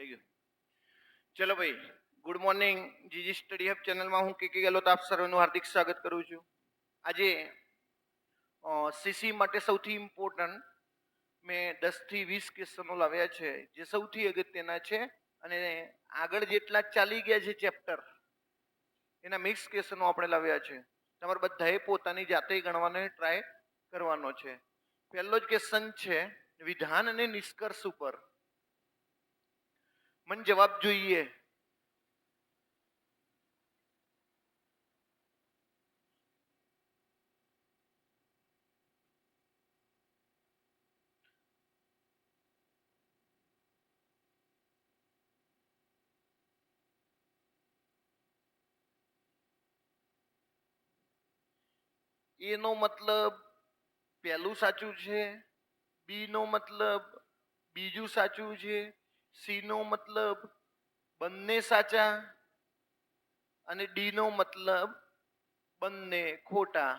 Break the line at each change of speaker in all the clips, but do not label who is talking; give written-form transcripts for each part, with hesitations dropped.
થઈ ગયું. ચલો ભાઈ, ગુડ મોર્નિંગ. જીજી સ્ટડી હબ ચેનલમાં હું કે ગેલોત આપ સર્વનું હાર્દિક સ્વાગત કરું છું. આજે સીસી માટે સૌથી ઇમ્પોર્ટન્ટ મેં 10 થી 20 ક્વેશ્ચનો લાવ્યા છે જે સૌથી અગત્યના છે અને આગળ જેટલા ચાલી ગયા છે ચેપ્ટર એના મિક્સ ક્વેશ્ચનો આપણે લાવ્યા છે. તમારે બધાએ પોતાની જાતે ગણવાનો ટ્રાય કરવાનો છે. પહેલો જ ક્વેશ્ચન છે વિધાન અને નિષ્કર્ષ ઉપર. મને જવાબ જોઈએ. એનો મતલબ પહેલું સાચું છે, બી નો મતલબ બીજું સાચું છે, સી નો મતલબ બંને સાચા અને ડી નો મતલબ બંને ખોટા.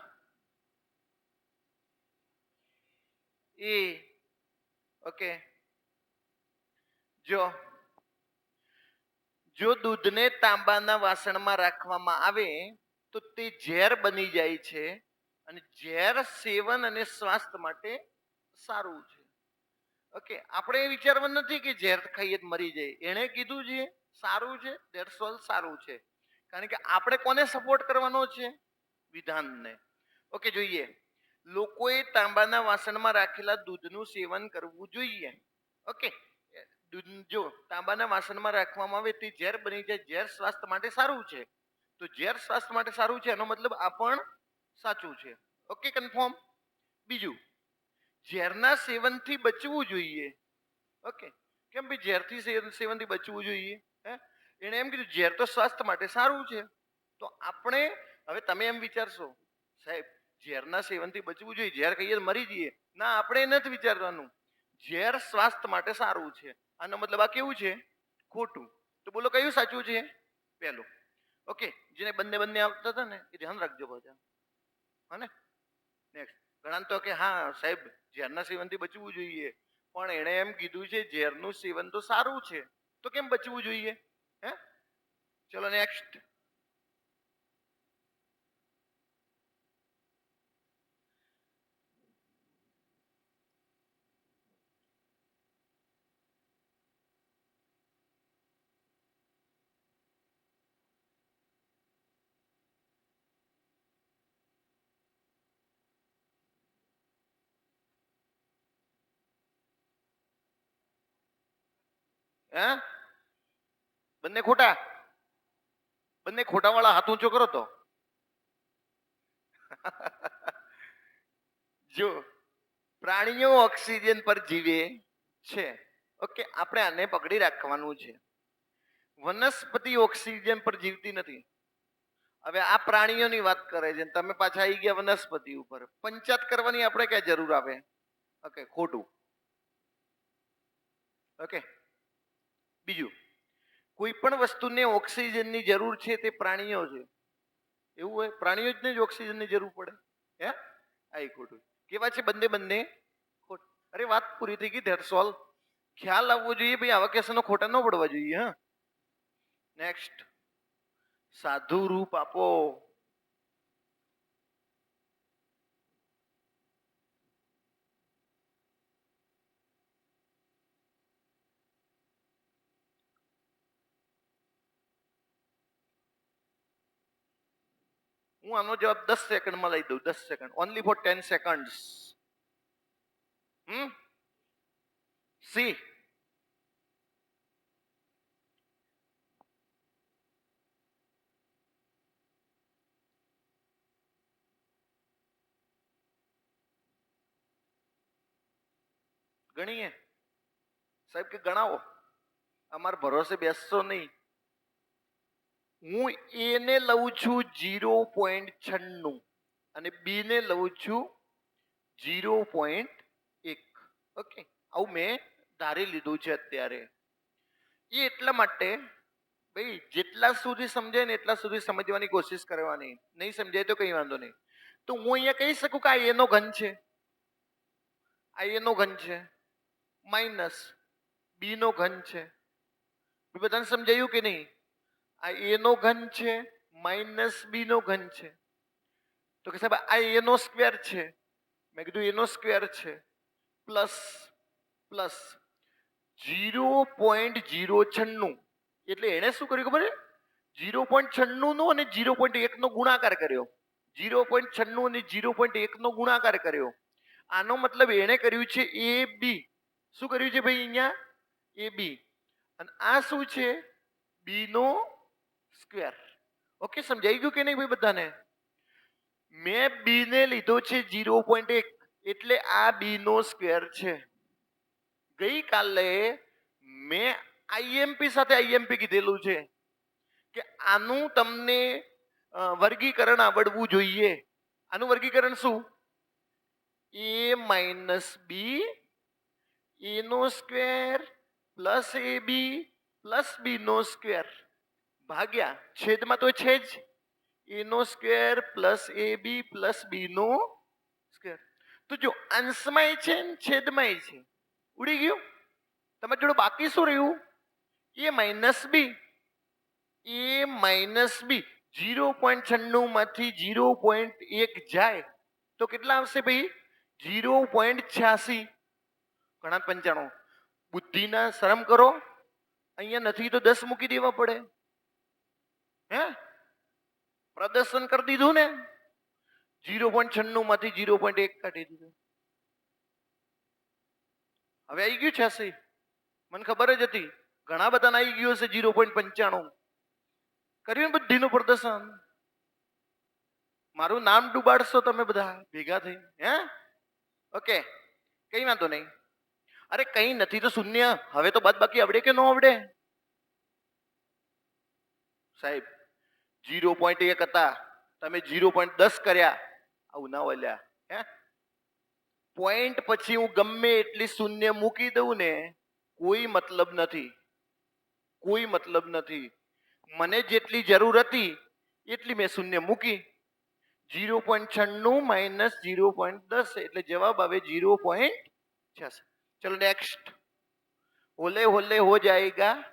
એ ઓકે. જો દૂધને તાંબાના વાસણમાં રાખવામાં આવે તો તે ઝેર બની જાય છે અને ઝેર સેવન અને સ્વાસ્થ્ય માટે સારું છે. ઓકે, આપણે એ વિચારવાનું નથી કે ઝેર ખાઈએ તો મરી જાય. એણે કીધું છે સારું છે, ધેટ્સ ઓલ સારું છે. કારણ કે આપણે કોને સપોર્ટ કરવાનો છે? વિધાનને. ઓકે, જોઈએ. લોકોએ તાંબાના વાસણમાં રાખેલા દૂધનું સેવન કરવું જોઈએ. ઓકે, જો તાંબાના વાસણમાં રાખવામાં આવે તે ઝેર બની જાય, ઝેર સ્વાસ્થ્ય માટે સારું છે. તો ઝેર સ્વાસ્થ્ય માટે સારું છે એનો મતલબ આ પણ સાચું છે. Okay, confirm. બીજું, ઝેરના સેવનથી બચવું જોઈએ. ઓકે, કેમ ભાઈ ઝેરથી સેવનથી બચવું જોઈએ? એણે એમ કીધું ઝેર તો સ્વાસ્થ્ય માટે સારું છે. તો આપણે હવે તમે એમ વિચારશો સાહેબ ઝેરના સેવનથી બચવું જોઈએ, ઝેર ખાઈએ મરી જઈએ. ના, આપણે નથી વિચારવાનું. ઝેર સ્વાસ્થ્ય માટે સારું છે આનો મતલબ આ કેવું છે? ખોટું. તો બોલો કયું સાચું છે? પહેલું. ઓકે, જેને બંને બંને આવતા હતા ને એ ધ્યાન રાખજો બધા. હા ને? નેક્સ્ટ. ઘણા તો કે હા સાહેબ ઝેરના સેવનથી બચવું જોઈએ, પણ એણે એમ કીધું છે ઝેરનું સેવન તો સારું છે, તો કેમ બચવું જોઈએ? હે, ચલો નેક્સ્ટ. હે, બંને ખોટા? બંને ખોટા વાળા હાથ ઊંચો કરો તો. જો પ્રાણીઓ ઓક્સિજન પર જીવે છે. ઓકે, આપણે આને પકડી રાખવાનું છે. વનસ્પતિ ઓક્સિજન પર જીવતી નથી. હવે આ પ્રાણીઓની વાત કરે છે તમે પાછા આવી ગયા વનસ્પતિ ઉપર. પંચાયત કરવાની આપણે ક્યાં જરૂર આવે? ઓકે, ખોટું. ઓકે, બીજું, કોઈ પણ વસ્તુને ઓક્સિજનની જરૂર છે તે પ્રાણીઓ છે. એવું હોય? પ્રાણીઓ જ ઓક્સિજનની જરૂર પડે? હે, આ ખોટું. કેવા છે બંને બંને? ખોટું. અરે વાત પૂરી થઈ ગઈ. That's all. ખ્યાલ આવવો જોઈએ ભાઈ, આવા કેસનો ખોટા ન પડવા જોઈએ. હા, નેક્સ્ટ. સાધુ રૂપ આપો. હું આનો જવાબ 10 સેકન્ડમાં લઈ દઉં. 10 second, only for 10 seconds. See. ગણીએ સાહેબ કે ગણાવો. અમારા ભરોસે બેસશો નહીં. હું એને લઉં છું 0.96 અને બી ને લઉં છું 0.1. ઓકે, આવું મેં ધારી લીધું છે અત્યારે. એ એટલા માટે ભાઈ જેટલા સુધી સમજાય ને એટલા સુધી સમજવાની કોશિશ કરવાની. નહીં સમજાય તો કઈ વાંધો નહીં. તો હું અહીંયા કહી શકું કે આ એનો ઘન છે, આ એનો ઘન છે, માઇનસ બી નો ઘન છે. બધાને સમજાયું કે નહીં? આ એ નો ઘન છે, માઇનસ બી નો ઘન છે. તો કે સાહેબ આ એ નો સ્ક્વેર છે. મેં કીધું એનો સ્ક્વેર છે, પ્લસ પ્લસ 0.096. એટલે એણે શું કર્યું ખબર છે? 0.96 નો અને 0.1 નો ગુણાકાર કર્યો. 0.96 અને 0.1 નો ગુણાકાર કર્યો. આનો મતલબ એણે કર્યું છે એ બી. શું કર્યું છે ભાઈ અહીંયા? એ બી. અને આ શું છે? બી નો સ્ક્વેર. ઓકે, સમજાઈ ગયું કે નહીં ભાઈ બધાને? મેં બી ને લીધો છે 0.1, એટલે આ બી નો સ્ક્વેર છે. ગઈકાલે મેં આઈએમપી સાથે આઈએમપી કીધેલું છે કે આનું તમને વર્ગીકરણ આવડવું જોઈએ. આનું વર્ગીકરણ શું? એ માઇનસ બી, એ નો સ્ક્વેર પ્લસ એ બી પ્લસ બી નો સ્ક્વેર ભાગ્યા છેદમાં તો છે જ એ નો સ્ક્વેર પ્લસ એ બી પ્લસ બી નો સ્ક્વેર. તો જો અંશમાં છે ને છેદમાં છે. ઉડી ગયું? તમારી જોડે બાકી શું રહ્યું? એ માઇનસ બી. એ માઇનસ બી 0.96 માંથી 0.1 જાય તો કેટલા આવશે ભાઈ? 0.86. ઘણા 95. બુદ્ધિના શરમ કરો. અહીંયા નથી તો 10 મૂકી દેવા પડે. હે, પ્રદર્શન કરી દીધું ને. 0.96 માંથી 0.1 કાઢી દીધું. હવે આવી ગયું 86. મને ખબર જ હતી ઘણા બધાને આવી ગયું હશે 0.95. કર્યું બુદ્ધિનું પ્રદર્શન. મારું નામ ડૂબાડશો તમે બધા ભેગા થઈ. હે, ઓકે, કઈ વાંધો નહીં. અરે કઈ નથી તો શૂન્ય. હવે તો બાદ બાકી આવડે કે ન આવડે? સાહેબ 0.1 હતા, તમે 0.10 કર્યા. આવું ના ઓલ્યા. હે, પોઈન્ટ પછી હું ગમે એટલી શૂન્ય મૂકી દઉં ને, કોઈ મતલબ નથી. કોઈ મતલબ નથી. મને જેટલી જરૂર હતી એટલી મેં શૂન્ય મૂકી. 0.96 માઇનસ 0.10 એટલે જવાબ આવે 0.86. ચલો નેક્સ્ટ. હોલે હોલે હો જાएगा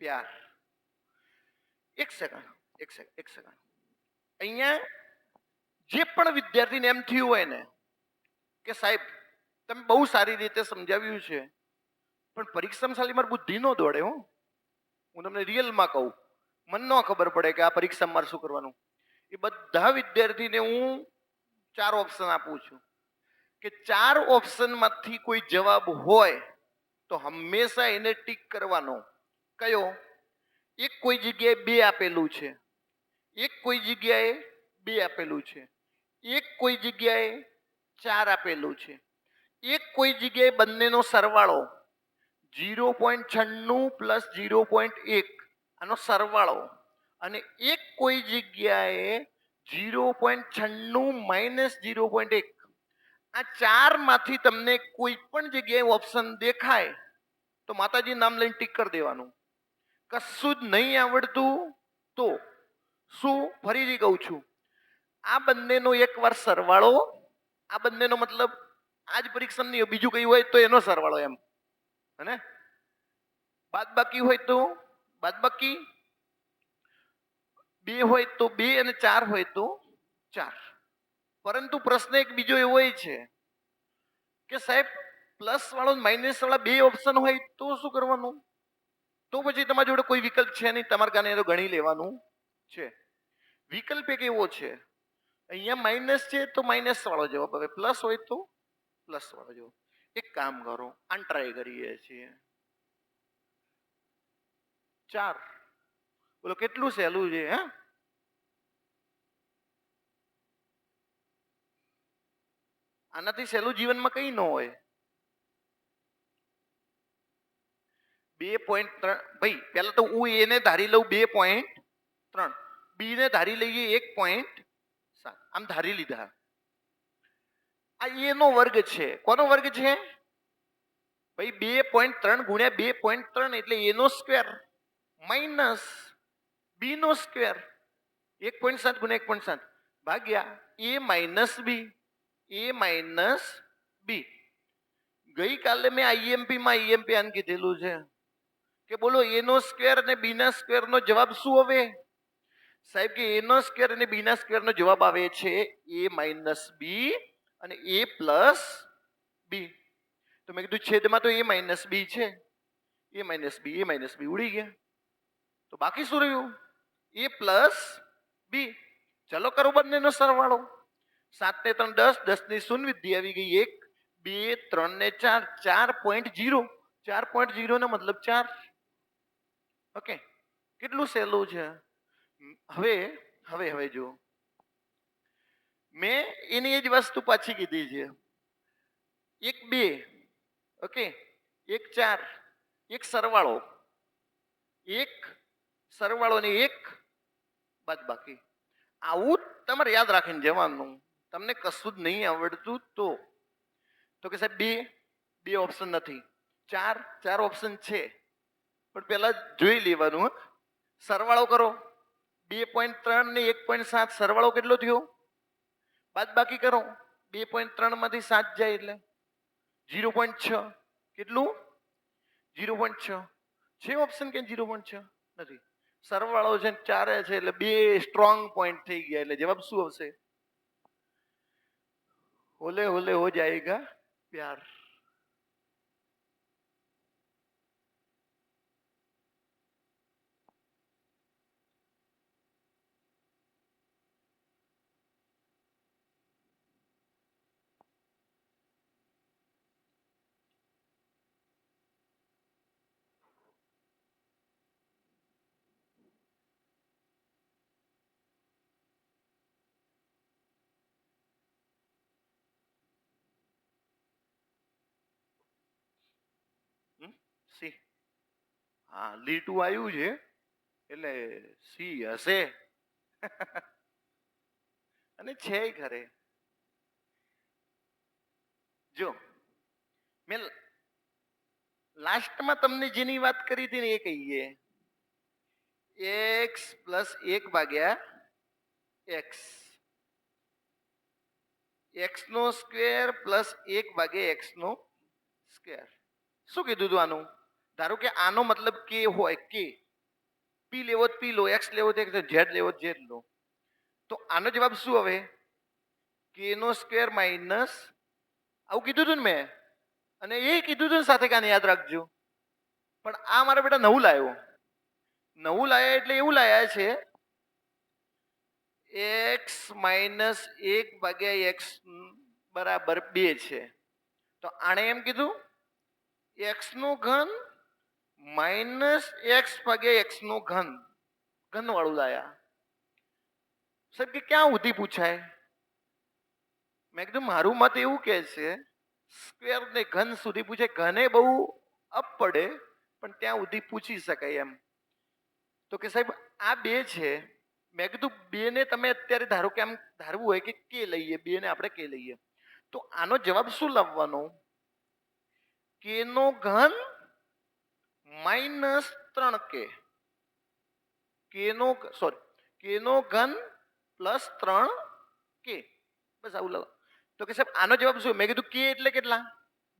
प्यार. એક સેકન્ડ. અહીંયા જે પણ વિદ્યાર્થીને એમ થયું હોય ને કે સાહેબ તમે બહુ સારી રીતે સમજાવ્યું છે, પણ પરીક્ષામાં સાલી મારી બુદ્ધિ ન દોડે. હું તમને રિયલમાં કહું, મને ન ખબર પડે કે આ પરીક્ષામાં મારે શું કરવાનું. એ બધા વિદ્યાર્થીને હું 4 ઓપ્શન આપું છું કે 4 ઓપ્શનમાંથી કોઈ જવાબ હોય તો હંમેશા એને ટીક કરવાનો. કયો? એક કોઈ જગ્યાએ 2 આપેલું છે, એક કોઈ જગ્યાએ 2 આપેલું છે, એક કોઈ જગ્યાએ 4 આપેલું છે, એક કોઈ જગ્યાએ બંનેનો સરવાળો 0.96 પ્લસ 0.1 આનો સરવાળો, અને એક કોઈ જગ્યાએ 0.96 માઇનસ 0.1. આ 4 માંથી તમને કોઈ પણ જગ્યાએ ઓપ્શન દેખાય તો માતાજી નામ લઈને ટીક કરી દેવાનું. કશું જ નહીં આવડતું તો શું? ફરીથી કહું છું, આ બંનેનો એકવાર સરવાળો, આ બંનેનો મતલબ આજ પરીક્ષા નહીં, બીજું કઈ હોય તો એનો સરવાળો એમ. અને બાદબાકી હોય તો બાદબાકી, 2 હોય તો 2 અને 4 હોય તો 4. પરંતુ પ્રશ્ન એક બીજો એવો છે કે સાહેબ પ્લસ વાળો માઇનસ વાળા 2 ઓપ્શન હોય તો શું કરવાનું? તો પછી તમારી જોડે કોઈ વિકલ્પ છે નહીં, તમારે કાને તો ગણી લેવાનું છે. વિકલ્પ એક એવો છે, અહીંયા માઇનસ છે તો માઇનસ વાળો જવાબ આવે, પ્લસ હોય તો પ્લસ વાળો જવાબ. એક કામ કરો, આન ટ્રાય કરીએ છીએ. 4. બોલો કેટલું સહેલું છે. હે, આનાથી સહેલું જીવનમાં કઈ ન હોય. 2.3. ભાઈ પહેલા તો હું એને ધારી લઉં 2.3, બી ને ધારી લઈએ 1.7. આમ ધારી લીધા. આ એ નો વર્ગ છે. કોનો વર્ગ છે ભાઈ? 2.3 ગુણ્યા 2.3 એટલે એ નો સ્ક્વેર માઇનસ બી નો સ્ક્વેર 1.7 ગુણ્યા 1.7 ભાગ્યા એ માઇનસ બી. એ માઇનસ બી. ગઈકાલે મેં આઈએમપી માં આઈએમપી આન કીધેલું છે કે બોલો a નો સ્ક્વેર અને b ના સ્ક્વેર નો જવાબ શું આવે? સાહેબ કે a નો સ્ક્વેર અને b ના સ્ક્વેર નો જવાબ આવે છે a માઇનસ b અને a પ્લસ b. તો મેં કીધું છેદમાં તો a માઇનસ b છે, a માઇનસ b ઉડી ગયા. તો બાકી શું રહ્યું? a plus b. ચલો કરો બંનેનો સરવાળો. 7 ને 3 10, 10 ની શૂન્ય વિધિ આવી ગઈ 1, 2, 3 ને 4 4.0. 4.0 નો મતલબ 4. ઓકે, કેટલું સહેલું છે. હવે હવે હવે જો મેં એની જ વસ્તુ પાછી કીધી છે. 1 2, ઓકે, 1 4, એક સરવાળો, એક સરવાળો ને એક બાદબાકી. આવું તમારે યાદ રાખીને જવાનું. તમને કશું જ નહીં આવડતું તો કે સાહેબ બે ઓપ્શન નથી, ચાર ઓપ્શન છે, પણ પહેલા જોઈ લેવાનું. સરવાળો કરો. 2.3 ને 1.7 સરવાળો કેટલો થયો? બાદબાકી કરો. 2.3 માંથી 7 જાય એટલે 0.6. કેટલું? 0.6 છે ઓપ્શન કે 0.6 નથી? સરવાળો છે 4 છે એટલે બે સ્ટ્રોંગ પોઈન્ટ થઈ ગયા એટલે જવાબ શું આવશે? હોલે હોલે હો જાયેગા પ્યાર. સી. હા, લીટું આવ્યું છે એટલે સી હશે. અને છે ખરે. જો મેં લાસ્ટમાં તમને જેની વાત કરી હતી ને એ કહીએ. x પ્લસ 1 ભાગ્યા x, x નો સ્ક્વેર પ્લસ 1 ભાગ્યા x નો સ્ક્વેર. શું કીધું હતું આનું? ધારો કે આનો મતલબ કે હોય કે પી લેવો પી લો, એક્સ લેવો તો એક્સ, ઝેડ લેવો ઝેડ લો. તો આનો જવાબ શું આવે? કે નો સ્ક્વેર માઇનસ, આવું કીધું હતું ને મેં, અને એ કીધું હતું સાથે કાને યાદ રાખજો. પણ આ મારા બેટા નવું લાવ્યો. નવું લાયા એટલે એવું લાયા છે x માઇનસ 1 ભાગ્યા x બરાબર 2 છે. તો આણે એમ કીધું x નો ઘન માઇનસ x ભાગ્યા x નો ઘન, ઘન વાળું લાયા. સાહેબ કે ક્યાં સુધી પૂછાય? મેં કીધું મારું મત એવું કે છે સ્ક્વેર ને ઘન સુધી પૂછે. ઘને બહુ અપ પડે પણ ત્યાં સુધી પૂછી શકાય એમ. તો કે સાહેબ આ બે છે. મેં કીધું બે ને તમે અત્યારે ધારો કે આમ ધારવું હોય કે લઈએ, બે ને આપણે કે લઈએ, તો આનો જવાબ શું લાવવાનો? કે નો ઘન માઇનસ 3k, કે નો સોરી કે નો ઘન પ્લસ 3k. બસ આવું લાવો. તો કે સાહેબ આનો જવાબ શું? મેં કીધું કે એટલે કેટલા?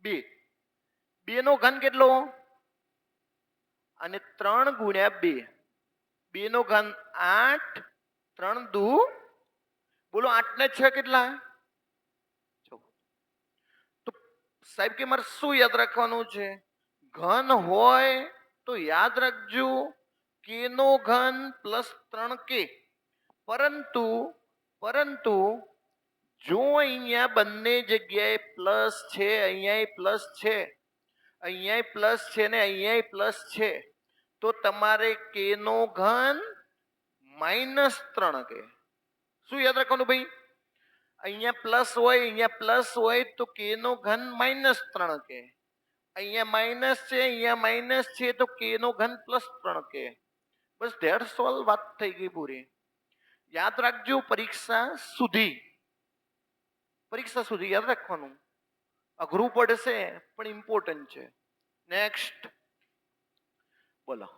2. 2 નો ઘન કેટલો? અને 3 ગુણ્યા 2. 2 નો ઘન 8, 3 દુ બોલો 8 ને 6 કેટલા? તો સાહેબ કે મારે શું યાદ રાખવાનું છે? ઘન હોય તો યાદ રાખજો કે નો ઘન પ્લસ 3k. પરંતુ જો અહીંયા બંને જગ્યાએ પ્લસ છે, અહીંયા પ્લસ છે, અહીંયા પ્લસ છે ને અહીંયા પ્લસ છે, તો તમારે કે નો ઘન માઇનસ 3k. શું યાદ રાખવાનું ભાઈ? અહીંયા પ્લસ હોય તો કે નો ઘન માઇનસ 3k. અહીંયા માઇનસ છે તો કે નો ઘન plus 3k. Bus that's all, વાત થઈ ગઈ પૂરી. યાદ રાખજો પરીક્ષા સુધી યાદ રાખવાનું. અઘરું પડશે પણ ઇમ્પોર્ટન્ટ છે. નેક્સ્ટ બોલો.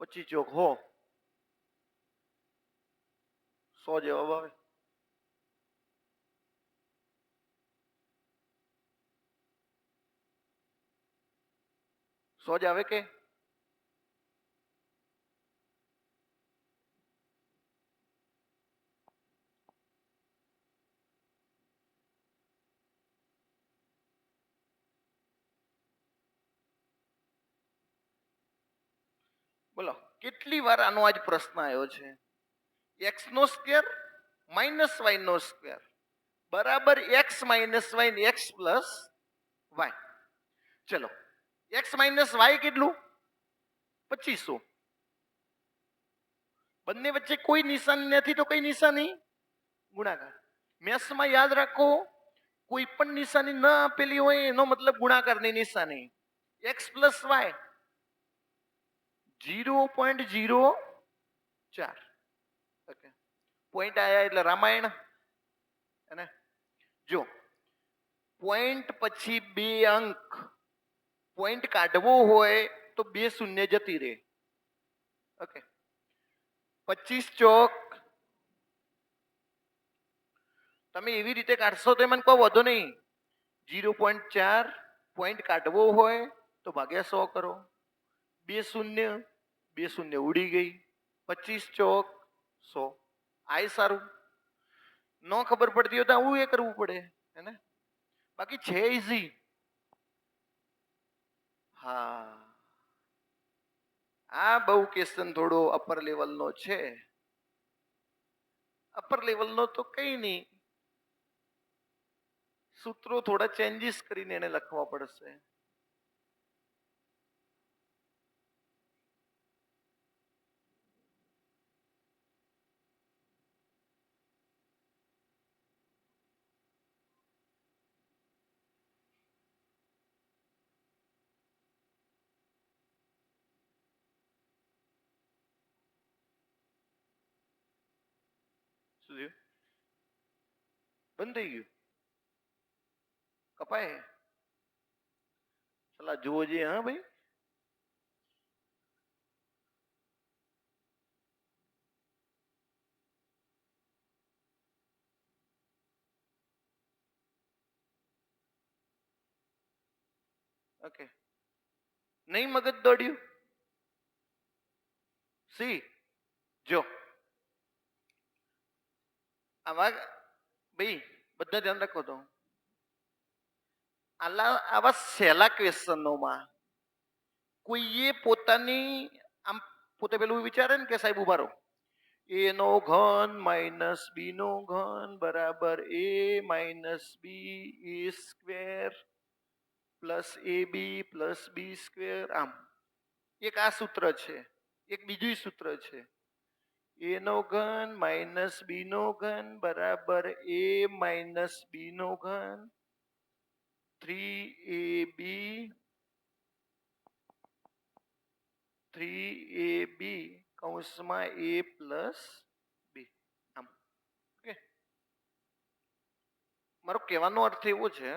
25 ચોક હો 100 જવાબ આવે. 100 જ આવે કે? બોલો કેટલી વાર આનો આજ પ્રશ્ન આવ્યો છે? એક્સ નો સ્ક્વેર માઇનસ વાય નો સ્ક્વેર બરાબર એક્સ માઇનસ વાય ને એક્સ પ્લસ વાય. ચલો એક્સ માઇનસ વાય કેટલું? 2500. બંને વચ્ચે કોઈ નિશાની નથી તો કઈ નિશાની? ગુણાકાર. મેથ્સમાં યાદ રાખો, કોઈ પણ નિશાની ન આપેલી હોય એનો મતલબ ગુણાકારની નિશાની. X plus y 0.04. Okay, point આયા એટલે રામાયણ. અને જો પોઈન્ટ પછી બે અંક પોઈન્ટ કાઢવો હોય તો 2 શૂન્ય જતી રહે. ઓકે, 25 ચોક તમે એવી રીતે કાઢશો તો મને કહો વધો નહીં. 0.4 પોઈન્ટ કાઢવો હોય તો ભાગ્યા 100 કરો. 2 શૂન્ય 2 શૂન્ય ઉડી ગઈ. 25 ચોક 100. આય સારું. ન ખબર પડતી હોય તો આવું એ કરવું પડે હે ને, બાકી છે ઈઝી. હા, આ બહુ ક્વેશ્ચન થોડો અપર લેવલનો છે. અપર લેવલનો તો કઈ નહીં, સૂત્રો થોડા ચેન્જીસ કરીને એને લખવા પડશે. શું થયું? બંધ થઈ ગયું? કપાય? ચલા જુઓ જઈએ. હા ભાઈ, ઓકે, નહીં મગજ દોડ્યું? સી જો આવા ભાઈ બધા ધ્યાન રાખો. તો આવા સહેલા ક્વેશ્ચનોમાં કોઈએ પોતાની આમ પોતે પેલું વિચારે ને કે સાહેબ ઉભા રહો, એ નો ઘન માઇનસ બી નો ઘન બરાબર એ માઇનસ બી એ સ્ક્વેર પ્લસ એ બી પ્લસ બી સ્ક્વેર. આમ એક આ સૂત્ર છે, એક બીજું સૂત્ર છે, એ નો ઘન માઇનસ બી નો ઘન બરાબર એ માઇનસ બી નો ઘન 3ab 3ab કૌંસમાં a પ્લસ બી. આમ ઓકે, મારો કહેવાનો અર્થ એવો છે,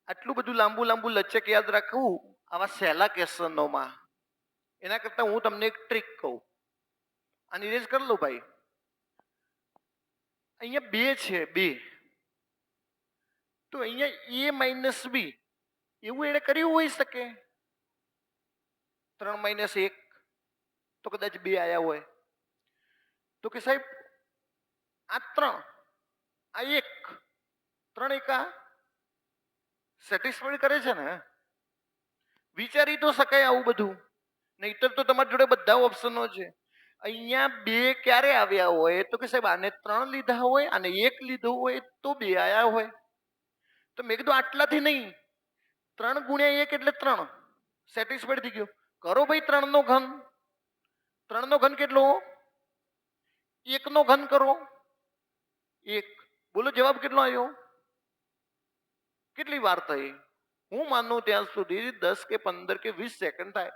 આટલું બધું લાંબુ લાંબુ લચક યાદ રાખવું આવા સહેલા ક્વેશ્ચનોમાં, એના કરતા હું તમને એક ટ્રીક કહું. આની રેજ કરી લો ભાઈ. અહીંયા 2 છે, 2 તો અહીંયા a માઇનસ બી એવું એને કર્યું હોઈ શકે. 3 માઇનસ 1 તો કદાચ 2 આયા હોય. તો કે સાહેબ આ 3 આ 1 3 એકા સેટિસ્ફાઈડ કરે છે ને? વિચારી તો શકાય આવું બધું, નહીતર તો તમારી જોડે બધા ઓપ્શનો છે. અહીંયા 2 ક્યારે આવ્યા હોય તો કે સાહેબ આને 3 લીધા હોય અને 1 લીધું હોય તો 2 આયા હોય. તો મેં કીધું આટલાથી નહીં, 3 ગુણ્યા 1 એટલે 3, સેટિસ્ફાઈડ થઈ ગયો. કરો ભાઈ 3 નો ઘન. 3 નો ઘન કેટલો? 1 નો ઘન કરો 1. બોલો જવાબ કેટલો આવ્યો? કેટલી વાર થઈ? હું માનું ત્યાં સુધી 10 કે 15 કે 20 સેકન્ડ થાય.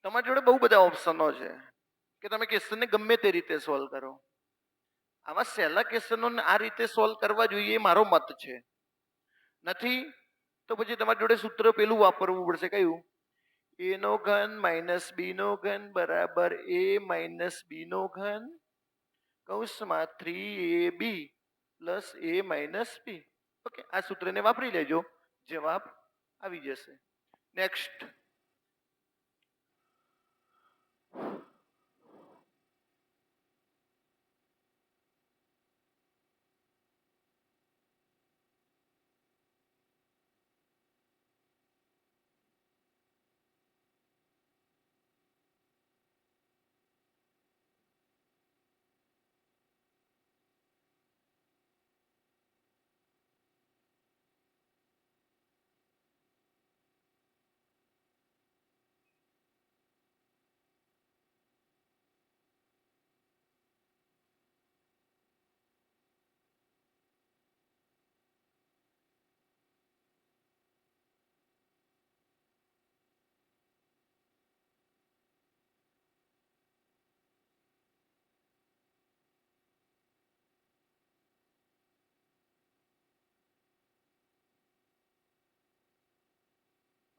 તમારી જોડે બહુ બધા ઓપ્શનો છે કે તમે ક્વેશ્ચનને ગમે તે રીતે સોલ્વ કરો. આવા સહેલા ક્વેશ્ચનોને આ રીતે સોલ્વ કરવા જોઈએ મારો મત છે. નથી તો પછી તમારી જોડે સૂત્ર પેલું વાપરવું પડશે. કયું? એ નો ઘન માઇનસ બી નો ઘન બરાબર એ માઇનસ બી નો ઘન કૌંસમાં 3ab પ્લસ એ માઇનસ બી. ઓકે, આ સૂત્રને વાપરી લેજો. જવાબ આવી જશે. નેક્સ્ટ.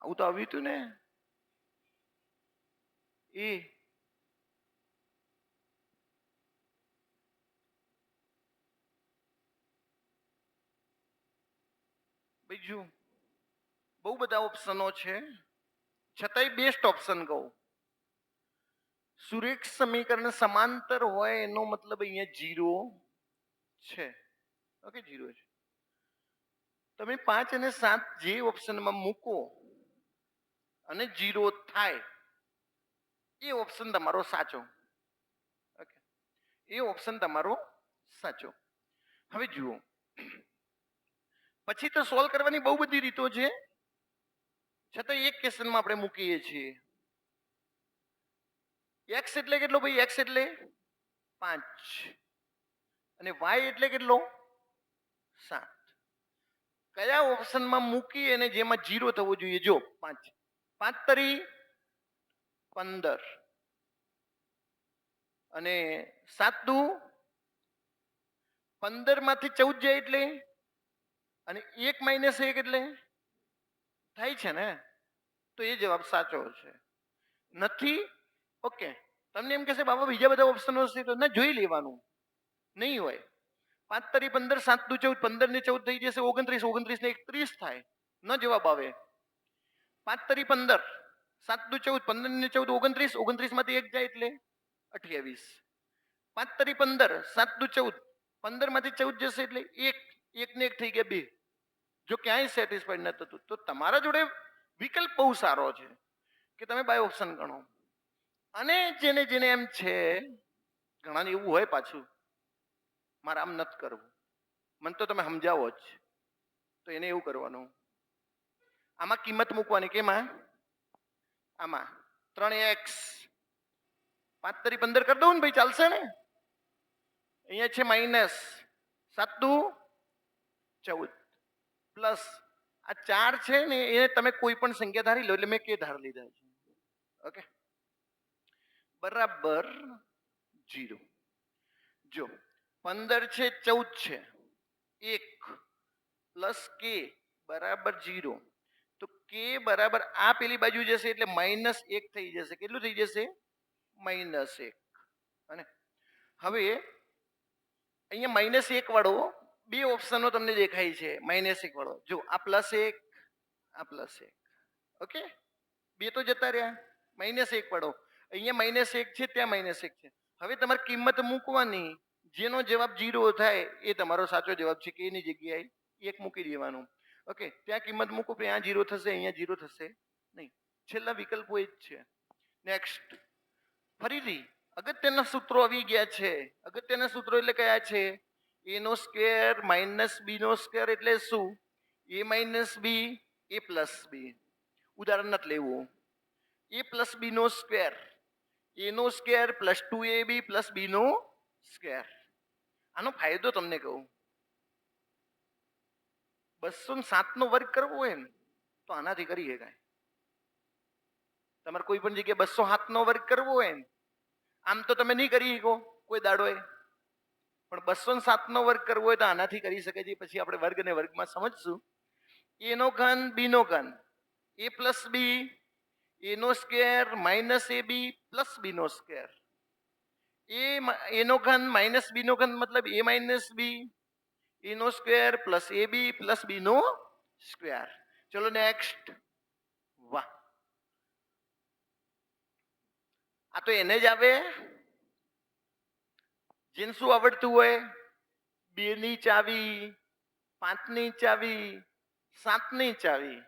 આવું તો આવ્યું હતું ને. એ બીજું બહુ બધા ઓપ્શનો છે, છતાંય બેસ્ટ ઓપ્શન કહું. સુરેખ સમીકરણ સમાંતર હોય એનો મતલબ અહીંયા 0 છે. ઓકે, 0 છે. તમે 5 અને 7 જે ઓપ્શનમાં મૂકો અને 0 થાય એ ઓપ્શન તમારો સાચો. ઓકે, એ ઓપ્શન તમારો સાચો. હવે જુઓ, પછી તો સોલ્વ કરવાની બહુ બધી રીતો છે, છતાં એક ક્વેશ્ચનમાં આપણે મૂકીએ છીએ. એક્સ એટલે કેટલો ભાઈ? એક્સ એટલે 5 અને વાય એટલે કેટલો? 7. કયા ઓપ્શનમાં મૂકી અને જેમાં 0 થવું જોઈએ? જો 5 5 તરી 15 અને 7 દુ 15 માંથી 14 જાય એટલે, અને 1 માઇનસ 1 એટલે થાય છે ને, તો એ જવાબ સાચો છે. નથી? ઓકે. તમને એમ કહેશે બાબા બીજા બધા ઓપ્શનો છે, તો ના જોઈ લેવાનું. નહીં હોય. 5 તરી 15, 7 દુ 14, 15 ને 14 થઈ જશે 29, 29 ને 1 30 થાય, ન જવાબ આવે. 5 તરી 15, 7 દુ 14, 15 ને 14 29, 29 માંથી 1 જાય એટલે 28. 5 તરી 15, 7 દુ 14, 15 માંથી 14 જશે એટલે 1, 1 ને 1 થઈ ગયા 2. જો ક્યાંય સેટિસ્ફાઈડ ન થતું તો તમારા જોડે વિકલ્પ બહુ સારો છે કે તમે બાય ઓપ્શન ગણો. અને જેને જેને એમ છે, ઘણાને એવું હોય પાછું મારે આમ નથી કરવું, મને તો તમે સમજાવો જ, તો એને એવું કરવાનું, આમાં કિંમત મૂકવાની. કેમાં? આમાં 3x 5 તરી 15 કરી દઉં ને ભાઈ, ચાલશે ને? અહીંયા છે માઇનસ 7 દુ 14 પ્લસ આ 4 છે ને, એ તમે કોઈ પણ સંખ્યા ધારી લો, એટલે મેં કે ધાર લીધા છે. ઓકે, બરાબર 0. જો 15 છે 14 છે, 1 પ્લસ કે બરાબર 0, તો કે બરાબર આ પેલી બાજુ જશે એટલે માઇનસ 1 થઈ જશે. કેટલું થઈ જશે? માઇનસ 1. અને હવે અહીંયા માઇનસ 1 વાળો બે ઓપ્શનો તમને દેખાય છે. માઇનસ 1 વાળો જો આ પ્લસ 1, આ પ્લસ 1. ઓકે, બે તો જતા રહ્યા. માઇનસ 1 વાળો અહીંયા માઇનસ 1 છે, ત્યાં માઇનસ 1 છે. હવે તમારે કિંમત મૂકવાની, જેનો જવાબ 0 થાય એ તમારો સાચો જવાબ છે, કે એની જગ્યાએ 1 મૂકી દેવાનું. ઓકે, ત્યાં કિંમત મૂકો, ત્યાં 0 થશે, અહીંયા 0 થશે નહીં. છેલ્લા વિકલ્પો એ જ છે. નેક્સ્ટ. ફરીથી અગત્યના સૂત્રો આવી ગયા છે. અગત્યના સૂત્રો એટલે કયા છે? a નો સ્ક્વેર માઇનસ b નો સ્ક્વેર એટલે શું? a minus b, a plus b. ઉદાહરણ નથી લેવું. a પ્લસ b નો સ્ક્વેર, a નો square plus 2ab plus b નો સ્ક્વેર. આનો ફાયદો તમને કહું, 207 નો વર્ગ કરવો હોય ને તો આનાથી કરી શકાય. તમારે કોઈ પણ જગ્યાએ 207 નો વર્ગ કરવો હોય ને, આમ તો તમે નહીં કરી શકો કોઈ દાડોએ, પણ 207 નો વર્ગ કરવો હોય તો આનાથી કરી શકે છે. પછી આપણે વર્ગ અને વર્ગમાં સમજશું. a નો ઘન b નો ઘન, a પ્લસ b, a નો square minus ab plus b નો સ્ક્વેર. a નો ઘન માઇનસ b નો ઘન મતલબ a માઇનસ b, a નો square plus ab plus b નો સ્ક્વેર. ચલો નેક્સ્ટ. વાહ, આ તો એને જ આવે જેને શું આવડતું હોય. 2 ની ચાવી, 5 ની ચાવી, 7 ની ચાવી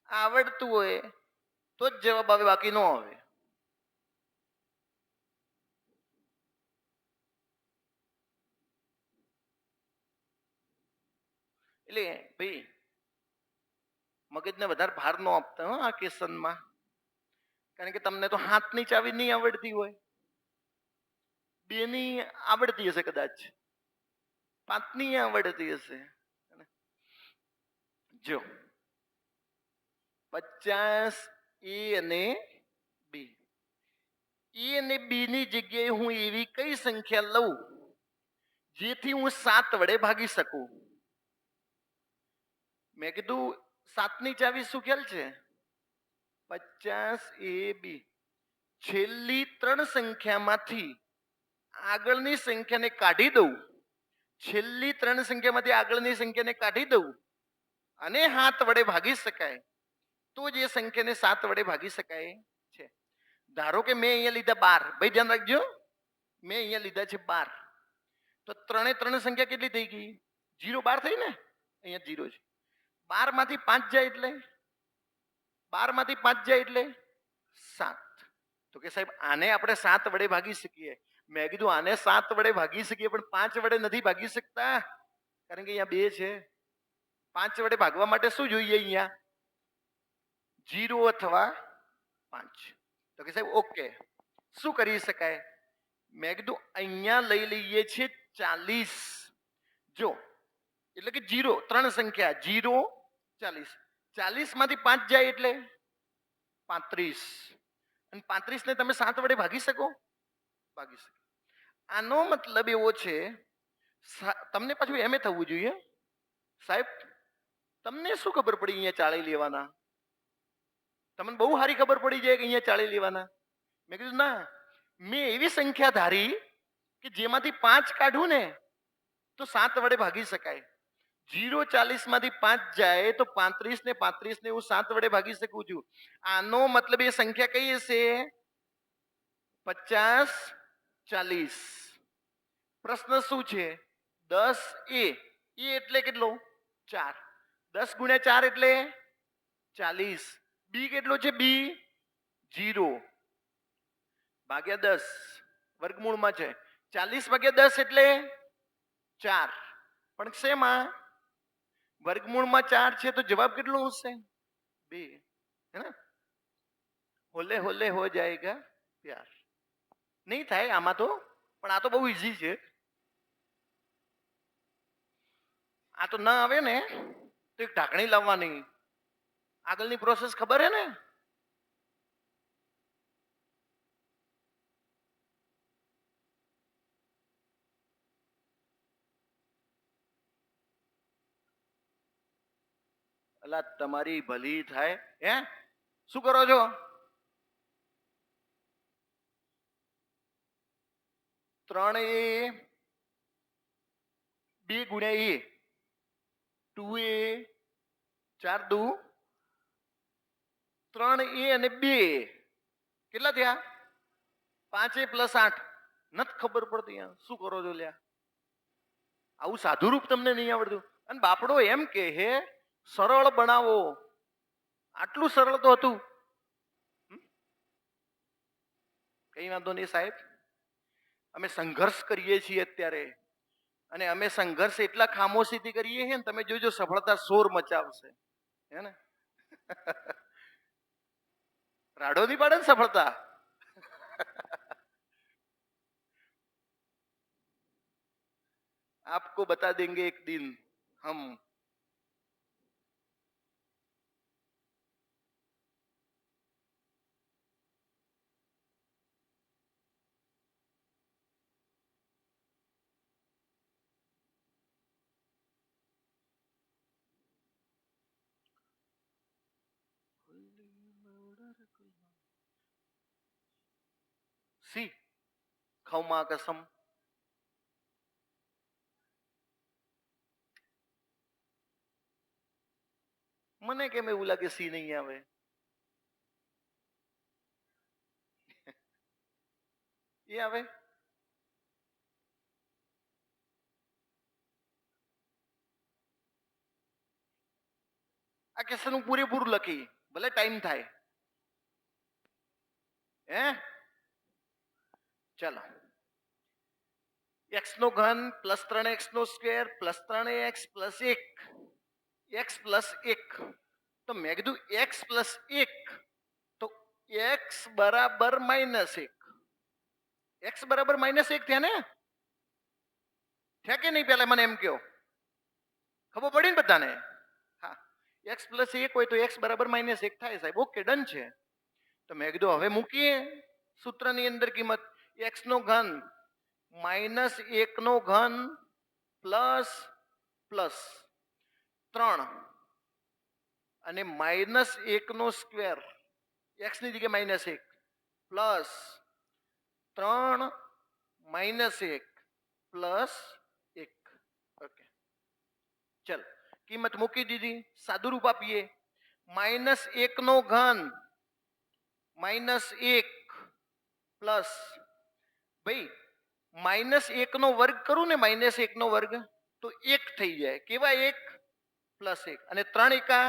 આવડતું હોય તો જ જવાબ આવે, બાકી ન આવે. એટલે ભાઈ મગજને વધારે ભાર ન આપતા આ ક્વેશ્ચનમાં, કારણ કે તમને તો 7 ની ચાવી નહીં આવડતી હોય, 2 ની આવડતી હશે કદાચ, 5 ની આવડતી હશે. જો 50 એ અને બી, એ અને બી ની જગ્યાએ હું એવી કઈ સંખ્યા લઉં જેથી હું 7 વડે ભાગી શકું. મેં કીધું 7 ની ચાવી શું ખ્યાલ છે? 50 એ બી, છેલ્લી 3 સંખ્યામાંથી આગળની સંખ્યાને કાઢી દઉં, છેલ્લી 3 સંખ્યામાંથી આગળની સંખ્યાને કાઢી દઉં અને 7 વડે ભાગી શકાય તો જ એ સંખ્યાને 7 વડે ભાગી શકાય છે. ધારો કે મેં અહીંયા લીધા 12, ભાઈ ધ્યાન રાખજો, મેં અહીંયા લીધા છે 12, તો 3 સંખ્યા કેટલી થઈ ગઈ? 0 12 થઈ ને, અહીંયા 0 છે. 12 માંથી 5 જાય એટલે 12 માંથી 5 જાય એટલે 7. તો કે સાહેબ આને આપણે 7 વડે ભાગી શકીએ. મેં કીધું આને 7 વડે ભાગી શકીએ પણ 5 વડે નથી ભાગી શકતા, કારણ કે અહીંયા 2 છે. 5 વડે ભાગવા માટે શું જોઈએ? અહીંયા 0 અથવા 5. તો કે સાહેબ ઓકે, શું કરી શકાય? મેં કીધું અહીંયા લઈ લઈએ છીએ 40. જો એટલે કે 0, 3 સંખ્યા 0 40, 40 માંથી 5 જાય એટલે 35, અને 35 ને તમે 7 વડે ભાગી શકો? ભાગી શકો. આનો મતલબ એવો છે, તમને પાછું એમ થવું જોઈએ, સાહેબ તમને શું ખબર પડી અહીંયા 40 લેવાના? તમને બહુ સારી ખબર પડી જાય કે અહીંયા 40 લેવાના. મેં કીધું ના, મેં એવી સંખ્યા ધારી કે જેમાંથી 5 કાઢું ને તો 7 વડે ભાગી શકાય. 0 40 માંથી 5 જાય તો 35 ને 35 ને હું 7 વડે ભાગી શકું છું. આનો મતલબ એ સંખ્યા કઈ હશે? 50 40. પ્રશ્ન શું છે? 10 એ એટલે કેટલો? 4. 10 ગુણ્યા 4 એટલે 40. બી કેટલો છે? બી 0 ભાગ્યા 10 વર્ગમૂળમાં છે. 40 ભાગ્યા 10 એટલે 4, પણ શેમાં? વર્ગમૂળમાં 4 છે તો જવાબ કેટલો હશે? 2. હે ને? હોલે હોલે હો જાયેગા પ્યાર. નહીં થાય આમાં તો, પણ આ તો બહુ ઈઝી છે. આ તો ના આવે ને તો એક ઢાંકણી લાવવાની. આગળની પ્રોસેસ ખબર હે ને? અલા તમારી ભલી થાય. હે શું કરો છો? ત્રણ એ 2 ગુણ્યા એ 2 એ 4 દુ 3 એ અને 2 કેટલા થયા? 5 એ પ્લસ 8. નથી ખબર પડતી શું કરો છો લ્યા? આવું સાધુ રૂપ તમને નહીં આવડતું. અને બાપડો એમ કે હે સરળ બનાવો. આટલું સરળ તો હતું. કઈ વાંધો નહીં સાહેબ, અમે સંઘર્ષ કરીએ છીએ અત્યારે, અને અમે સંઘર્ષ એટલા ખામોશીથી કરીએ છીએ ને, તમે જોજો સફળતા શોર મચાવશે. હે ને? રાડો નહીં પાડે ને સફળતા. आपको बता देंगे एक दिन हम. सी खौमा कसम. મને કેમ એવું લાગે સી નહીં આવે? એ આવે? આ ક્વેશ્ચન હું પૂરેપૂરું લખી, ભલે ટાઈમ થાય. હે ચાલો, એક્સ નો ઘન પ્લસ 3x નો square plus 3x plus 1 x plus 1. તો મેં કીધું x પ્લસ 1 તો x બરાબર -1. x બરાબર -1 થયા ને? થયા કે નહીં? પહેલા મને એમ કહો, ખબર પડી ને બધાને? હા, x પ્લસ 1 હોય તો x બરાબર -1 થાય સાહેબ. ઓકે, ડન છે. તો મેં કીધું હવે મૂકીએ સૂત્રની અંદર કિંમત. x નો ઘન -1 નો ઘન પ્લસ પ્લસ 3 અને -1 નો સ્ક્વેર, x ની જગ્યાએ -1 પ્લસ 3 -1 પ્લસ 1. ઓકે, ચલ કિંમત મૂકી દીધી. સાદું રૂપ આપીએ. -1 નો ઘન -1 પ્લસ, ભાઈ -1 નો વર્ગ કરું ને, -1 નો વર્ગ તો 1 થઈ જાય. કેવા 1? પ્લસ 1. અને 3 એકા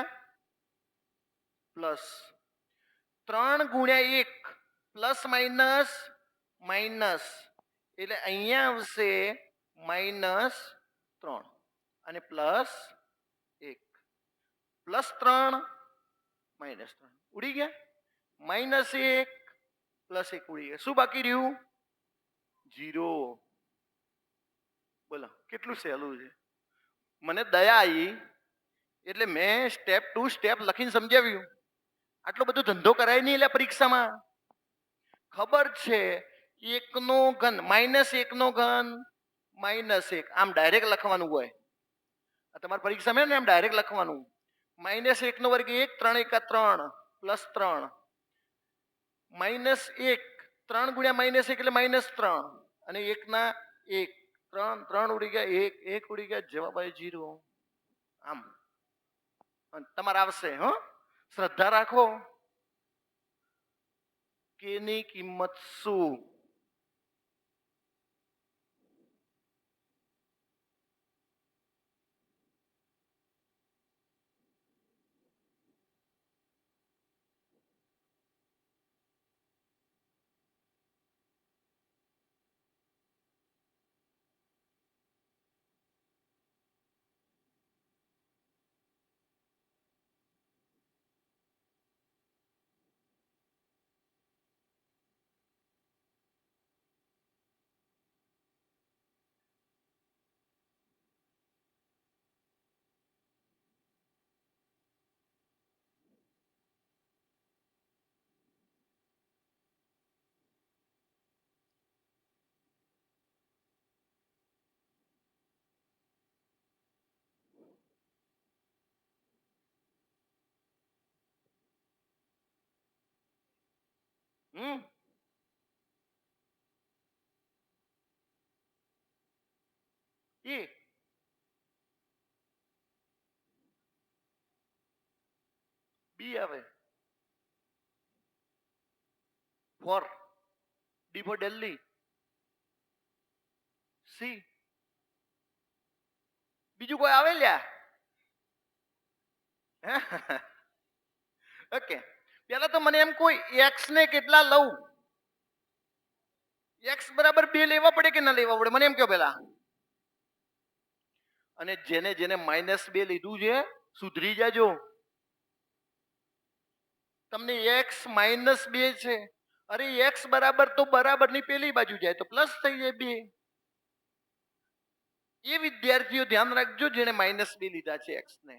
પ્લસ 3 ગુણ્યા 1 પ્લસ માઇનસ માઇનસ, એટલે અહીંયા આવશે -3 અને પ્લસ 1 પ્લસ 3 -3 ઉડી ગયા. -1 પ્લસ 1 ઉડી ગયા. શું બાકી રહ્યું? 0. બોલો કેટલું સહેલું છે. મને દયા આવી એટલે મેં સ્ટેપ ટુ સ્ટેપ લખીને સમજાવ્યું. આટલો બધો ધંધો કરાય નહીં એટલે પરીક્ષામાં. ખબર છે 1 નો ઘન -1 નો ઘન -1, આમ ડાયરેક્ટ લખવાનું હોય. તમારી પરીક્ષામાં ને આમ ડાયરેક્ટ લખવાનું. -1 નો વર્ગ 1, 3 એકા 3 પ્લસ 3 -1 3 ગુણ્યા -1 એટલે -3 અને 1 ના 1 3 3 ઉડી ગયા, 1 1 ઉડી ગયા, જવાબ આવે 0. આમ તમારે આવશે. હો, શ્રદ્ધા રાખો. કે ની કિંમત શું? એ બી આવે. 4 ડી ફોર દિલ્હી. સી બીજું કોઈ આવે લ્યા? ઓકે, પેલા તો મને એમ કોઈ x ને કેટલા લઉં? x બરાબર 2 લેવા પડે કે ના લેવા પડે? મને એમ કહો પેલા. અને જેને જેને -2 લીધું છે સુધરી જાજો. તમને x -2 છે. અરે x બરાબર તો બરાબરની પેલી બાજુ જાય તો પ્લસ થઈ જાય 2. એ વિદ્યાર્થીઓ ધ્યાન રાખજો જેને -2 લીધા છે x ને.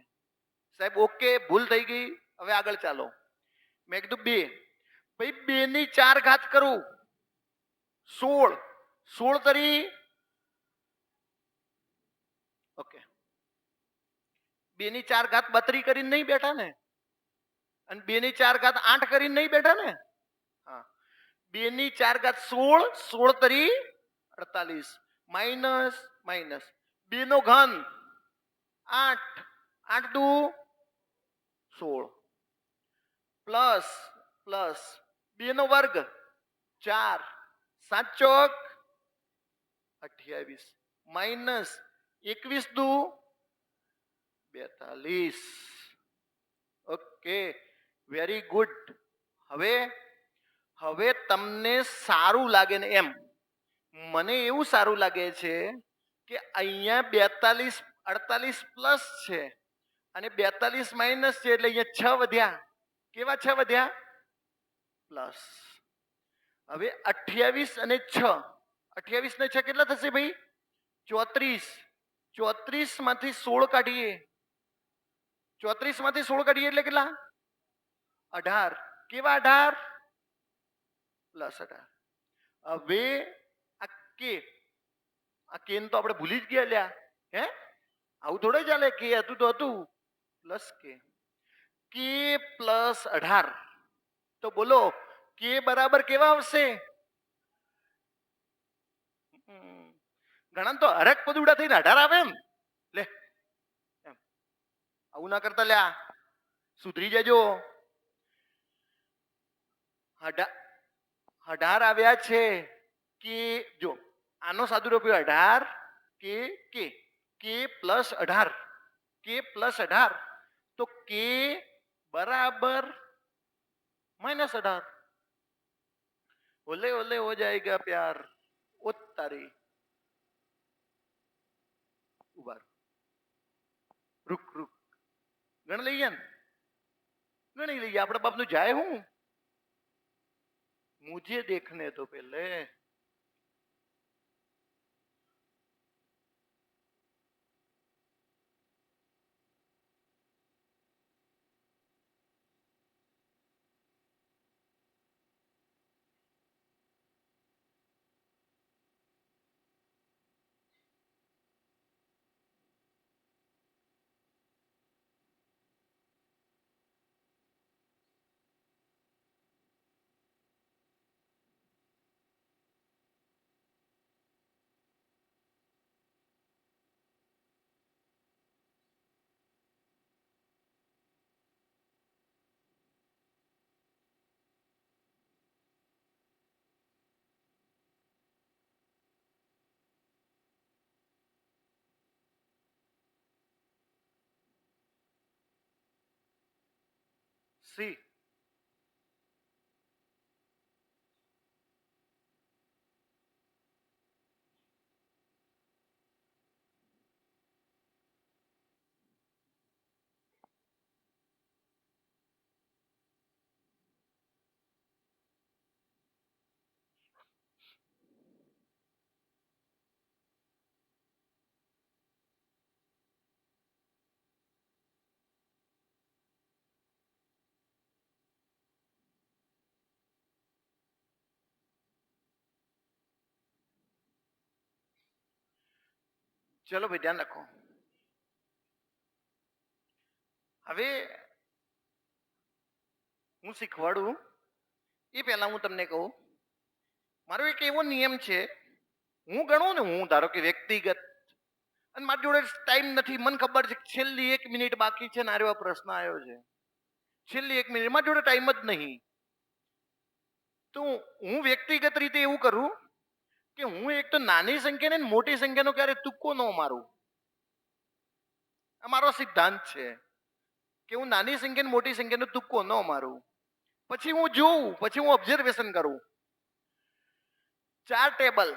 સાહેબ ઓકે, ભૂલ થઈ ગઈ, હવે આગળ ચાલો. મેં કીધું 2, ભાઈ 2 ની 4 ઘાત કરું 16, 16 તરી ઓકે. 2 ની 4 ઘાત 32 કરીને નહીં બેઠા ને? અને 2 ની 4 ઘાત 8 કરીને નહીં બેઠા ને? હા, 2 ની 4 ઘાત 16, 16 તરી 48 માઇનસ માઇનસ 2 નો ઘન 8, 8 દુ 16 પ્લસ પ્લસ 2 નો વર્ગ 4 7 ચોક 28 માઇનસ 21 દુ 42. Okay, very good. હવે હવે તમને સારું લાગે ને એમ મને એવું સારું લાગે છે કે અહીંયા 42 48 પ્લસ છે અને 42 માઇનસ છે એટલે અહીંયા 6 વધ્યા. કેવા 6 વધ્યા? પ્લસ. હવે 28 અને 6 28 ને 6 કેટલા થશે ભાઈ? 34. 34 માંથી 16 કાઢીએ. 34 માંથી 16 કાઢીએ એટલે કેટલા? 18. કેવા 18? પ્લસ 18. હવે આ કે તો આપણે ભૂલી જ ગયા લ્યા. હે, આવું થોડે ચાલે. કે હતું તો હતું, પ્લસ કે પ્લસ 18. તો બોલો કે બરાબર કેવા આવશે? ઘણા તો હરક પદુડા થઈને 18 આવે એમ. લે એમ આવું ના કરતા લ્યા, સુધરી જજો. 18 આવ્યા છે કે જો આનો સાદુરૂપ 18 કે પ્લસ 18 કે પ્લસ 18 તો કે बराबर माइनस 18. ओले ओले हो जाएगा प्यार. ओ तारी उबार रुक रुक गण લઈએ ને ગણી લઈએ. આપણા બાપનું જાય હું मुझे देखने तो पहले. सी चलो भाई ध्यान रखो. હવે હું શીખવાડું એ પહેલા હું તમને કહું, મારો એક એવો નિયમ છે, હું ગણું ને, હું ધારો કે વ્યક્તિગત, અને મારી જોડે ટાઈમ નથી, મને ખબર છે છેલ્લી 1 મિનિટ બાકી છે ને આરો પ્રશ્ન આવ્યો છે, છેલ્લી 1 મિનિટ મારી જોડે ટાઈમ જ નહીં, તો હું વ્યક્તિગત રીતે એવું કરું કે હું એક તો નાની સંખ્યાને મોટી સંખ્યાનો ક્યારે તુક્કો ન મારું. આ મારો સિદ્ધાંત છે કે હું નાની સંખ્યાને મોટી સંખ્યાનો તુક્કો ન મારું. પછી હું જોઉં, પછી હું ઓબ્ઝર્વેશન કરું. 4 ટેબલ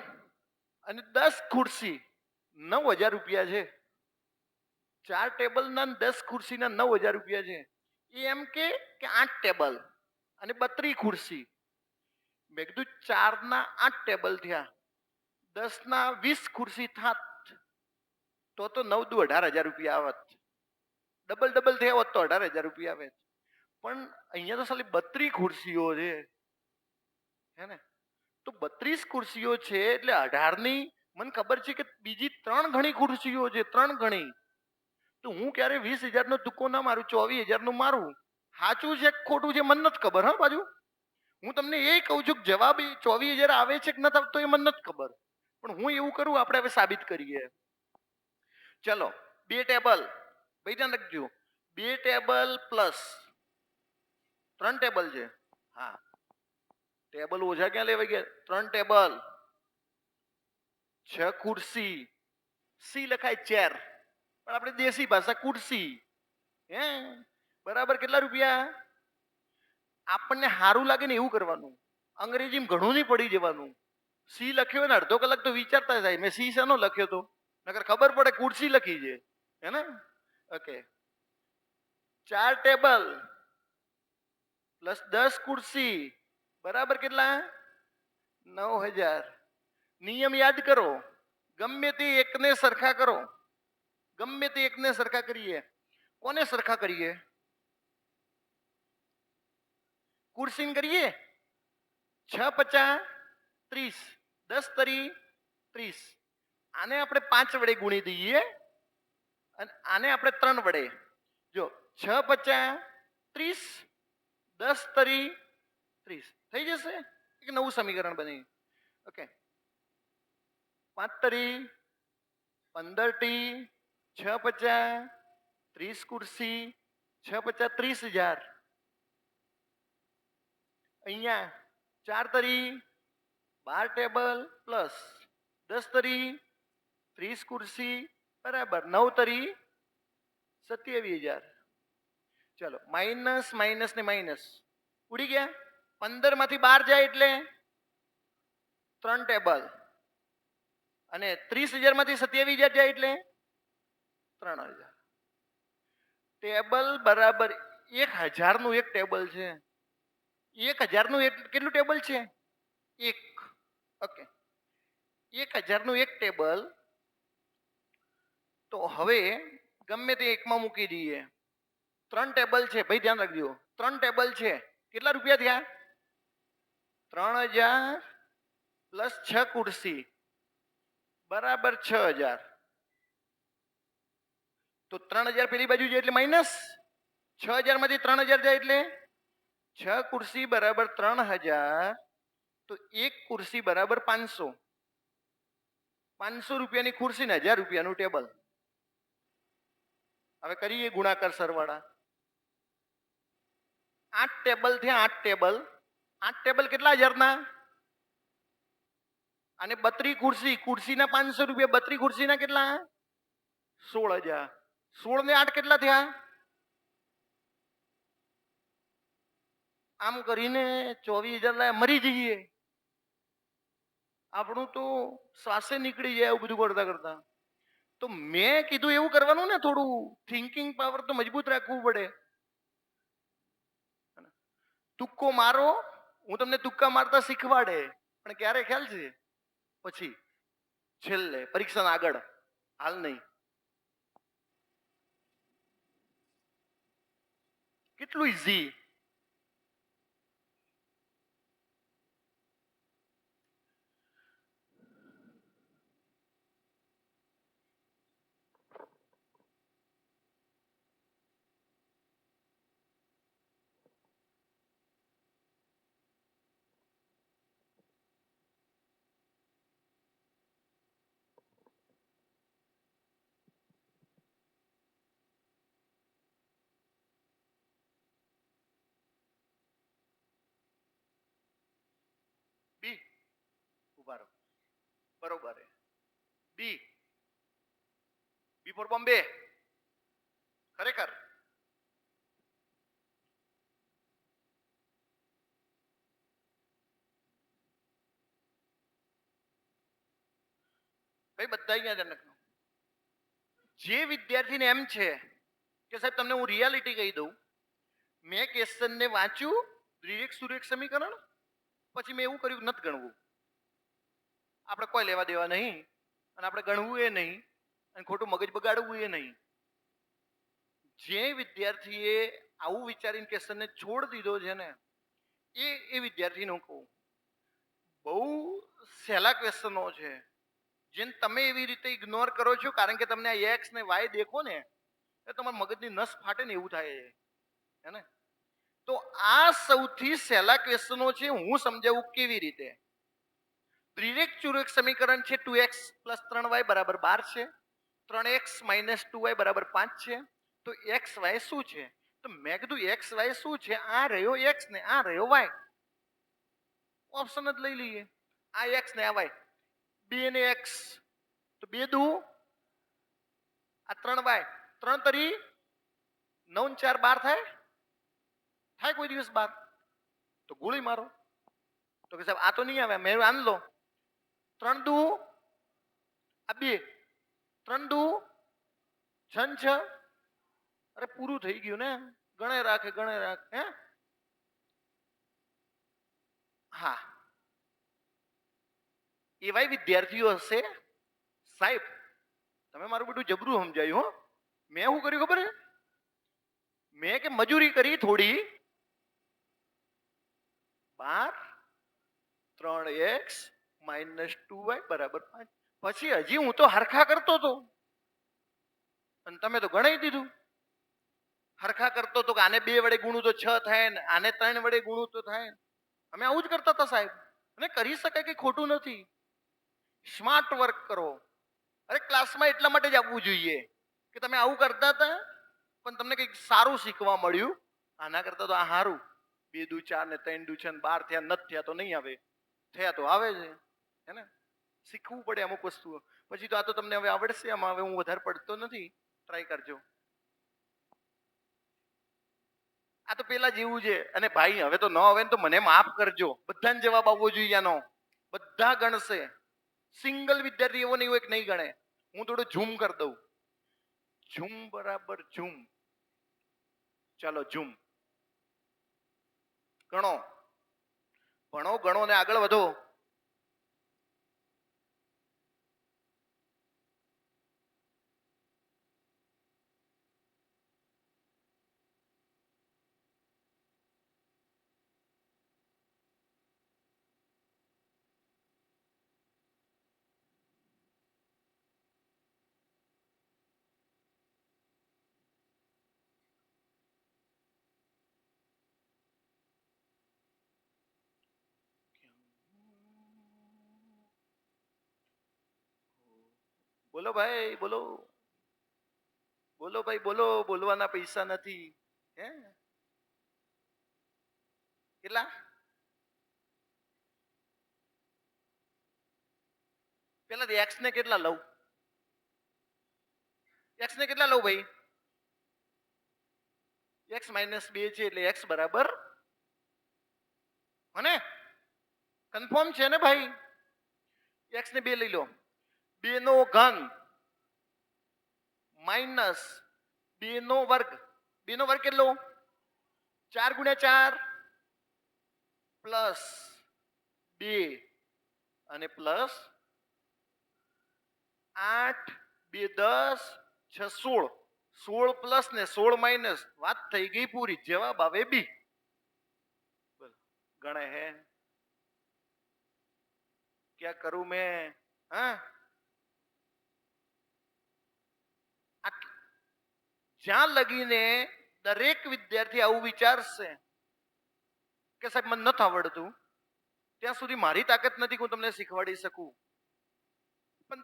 અને 10 ખુરશી 9000 રૂપિયા છે. 4 ટેબલના 10 ખુરશીના 9000 રૂપિયા છે. એ એમ કે 8 ટેબલ અને 32 ખુરશી. મેં કીધું 4 ના 8 ટેબલ થયા, 10 ના 20 ખુરશી થાત તો 9 દુ 18000 રૂપિયા આવત. ડબલ ડબલ થયા હોત તો 18000 રૂપિયા આવે. પણ અહીંયા તો ખાલી 32 ખુરશીઓ છે, હે ને? તો 32 ખુરશીઓ છે એટલે 18 ની મને ખબર છે કે બીજી 3 ગણી ખુરશીઓ છે, 3 ગણી. તો હું ક્યારે 20000 નો તુક્કો ના મારું, 24000 નું મારું. સાચું છે ખોટું છે મને નથી ખબર. હા, બાજુ હું તમને એ કહું છું કે જવાબ 24000 આવે છે કે નથી આવતો એ મને નથી ખબર, પણ હું એવું કરું, આપણે હવે સાબિત કરીએ. ચલો 2 ટેબલ ભાઈ ધ્યાન રાખજો, 2 ટેબલ પ્લસ 3 ટેબલ છે. હા, ટેબલ ઓછા ક્યાં લેવા ગયા? 3 ટેબલ, 6 ખુરશી, સી લખાય ચેર, પણ આપણે દેશી ભાષા ખુરશી. હે બરાબર કેટલા રૂપિયા? આપણને સારું લાગે ને એવું કરવાનું, અંગ્રેજીમાં ઘણું નહીં પડી જવાનું. સી લખ્યો ને અડધો કલાક તો વિચારતા થાય મેં સી શાનો લખ્યો તો, નકર ખબર પડે ખુરશી લખી છે. હે ને? ઓકે, 4 ટેબલ પ્લસ 10 ખુરશી બરાબર કેટલા? 9,000. નિયમ યાદ કરો, ગમે તે એકને સરખા કરો, ગમે તે એકને સરખા કરીએ. કોને સરખા કરીએ? ખુરશીને કરીએ. 6 50 30, 10 તરી 30. આને આપણે 5 વડે ગુણી દઈએ અને આને આપણે 3 વડે. જો 6 50 30, 10 તરી 30 થઈ જશે. એક નવું સમીકરણ બની. ઓકે, 5 તરી 15 ટી, 6 50 30 ખુરશી, 6 50 30,000. અહીંયા 4 તરી 12 ટેબલ પ્લસ 10 તરી 30 ખુરશી બરાબર 9 તરી 27,000. ચલો માઇનસ માઇનસ ને માઇનસ ઉડી ગયા. 15 માંથી 12 જાય એટલે 3 ટેબલ અને 30,000 માંથી 27,000 જાય એટલે 3,000. ટેબલ બરાબર 1,000 નું એક ટેબલ છે. 1,000 નું કેટલું ટેબલ છે? 1. ઓકે, 1,000 નું એક ટેબલ. તો હવે ગમે તે એકમાં મૂકી દઈએ. 3 ટેબલ છે ભાઈ, ધ્યાન રાખજો. 3 ટેબલ છે, કેટલા રૂપિયા થયા? 3,000 પ્લસ 6 ખુરશી બરાબર 6,000. તો 3,000 પેલી બાજુ જાય એટલે માઇનસ. 6,000 માંથી 3,000 જાય એટલે 6 ખુરશી બરાબર 3,000. તો એક ખુરશી બરાબર 500. 500 રૂપિયાની ખુરશી ને 1,000 રૂપિયાનું ટેબલ. હવે કરીએ ગુણાકાર સરવાળા. 8 ટેબલ થયા. 8 ટેબલ, 8 ટેબલ કેટલા હજારના? અને 32 ખુરશી, ખુરશીના 500 રૂપિયા, 32 ખુરશીના કેટલા? 16,000. 16 ને 8 કેટલા થયા? આમ કરીને 24,000 મરી જઈએ. આપણું તો શ્વાસે નીકળી જાય આવું બધું કરતા કરતા. તો મેં કીધું એવું કરવાનું ને, થોડું થિંકિંગ પાવર તો મજબૂત રાખવું પડે. તુક્કો મારો, હું તમને તુક્કા મારતા શીખવાડે, પણ ક્યારે ખ્યાલ છે? પછી છેલ્લે પરીક્ષા આગળ, હાલ નહીં. કેટલું ઈઝી. બી ઉભા રહો, બરોબર. બી, બી ફોર બોમ્બે. ખરેખર ભાઈ બધા અહીંયા જનક. જે વિદ્યાર્થીને એમ છે કે સાહેબ તમને હું રિયાલિટી કહી દઉં, મેં ક્વેશ્ચનને વાંચ્યું, ડિરેક્ટ સુરેખ સમીકરણ, પછી મેં એવું કર્યું નથી ગણવું. આપણે કોઈ લેવા દેવા નહીં અને આપણે ગણવું એ નહીં અને ખોટું મગજ બગાડવું એ નહીં. જે વિદ્યાર્થીએ આવું વિચારીને ક્વેશ્ચનને છોડ દીધો છે ને, એ વિદ્યાર્થીને હું કહું બહુ સહેલા ક્વેશ્ચનો છે, જેને તમે એવી રીતે ઇગ્નોર કરો છો કારણ કે તમને આ એક્સ ને વાય દેખો ને એ તમારા મગજની નસ ફાટે ને એવું થાય હે ને. તો આ સૌથી સહેલા ક્વેશ્ચનો છે. હું સમજાવું કેવી રીતે. ડિરેક્ટ ચુરેખ સમીકરણ છે 2x + 3y = 12 છે, 3x - 2y = 5 છે, તો એક્સ વાય શું છે? તો મેં કીધું એક્સ વાય શું છે? આ રહ્યો એક્સ ને આ રહ્યો વાય. ઓપ્શન જ લઈ લઈએ. આ એક્સ ને આ વાય. બે ને એક્સ તો 2 દુ આ 3 વાય. 3 તરી 9 ને 4 12 થાય. થાય કોઈ દિવસ 12? તો ગોળી મારો. તો કે સાહેબ આ તો નહીં આવે, મેં આન લો. 3 દુ આ 2, 3 દુ 6 ને 6. અરે પૂરું થઈ ગયું ને. ગણે રાખે હે. હા, એવાય વિદ્યાર્થીઓ હશે સાહેબ. તમે મારું બધું જબરું સમજાયું. હો, મેં શું કર્યું ખબર છે? મેં કે મજૂરી કરી થોડી. 12 3x - 2y = 5. પછી હજી હું તો હરખા કરતો હતો અને તમે તો ગણાઈ દીધું. હરખા કરતો તો કે આને 2 વડે ગુણું તો 6 થાય ને આને 3 વડે ગુણું તો થાય. અમે આવું જ કરતા હતા સાહેબ. અને કરી શકાય કે ખોટું નથી. સ્માર્ટ વર્ક કરો. અરે ક્લાસમાં એટલા માટે જ આવવું જોઈએ કે તમે આવું કરતા હતા પણ તમને કંઈક સારું શીખવા મળ્યું. આના કરતા તો આ સારું. 2 દુ 4 ને 3 દુ 6 ને 12 થયા નથી થયા તો નહીં આવે, થયા તો આવે છે. હે ને? શીખવું પડે અમુક વસ્તુઓ. પછી તો આ તો તમને હવે આવડશે. આમાં હવે હું વધારે પડતો નથી. ટ્રાય કરજો. આ તો પેલા જેવું છે. અને ભાઈ હવે તો ન આવે ને તો મને માફ કરજો. બધાને જવાબ આવવો જોઈએ આનો. બધા ગણશે. સિંગલ વિદ્યાર્થી એવો નહીં હોય કે નહીં ગણે. હું થોડું ઝૂમ કરી દઉં. ઝૂમ બરાબર ઝૂમ. ચાલો ઝૂમ. ગણો, ભણો, ગણો ને આગળ વધો. બોલો ભાઈ બોલો. બોલો ભાઈ બોલો. બોલવાના પૈસા નથી. હે? કેટલા? પેલા એક્સ ને કેટલા લઉં? એક્સ ને કેટલા લઉં ભાઈ? x - 2 છે એટલે x બરાબર. અને કન્ફર્મ છે ને ભાઈ? x ને 2 લઈ લો. 2 નો ઘન માઇનસ 2 નો વર્ગ. 2 નો વર્ગ કેટલો? 4 × 4 પ્લસ 2 અને પ્લસ 8 2 10 6 16. 16 પ્લસ ને 16 માઇનસ. વાત થઈ ગઈ પૂરી. જવાબ આવે બી. ગણે હે क्या करूं मैं? હા, જ્યાં લગીને દરેક વિદ્યાર્થી આવું વિચારશે કે સાહેબ મને નથી આવડતું ત્યાં સુધી મારી તાકાત નથી કે હું તમને શીખવાડી શકું. પણ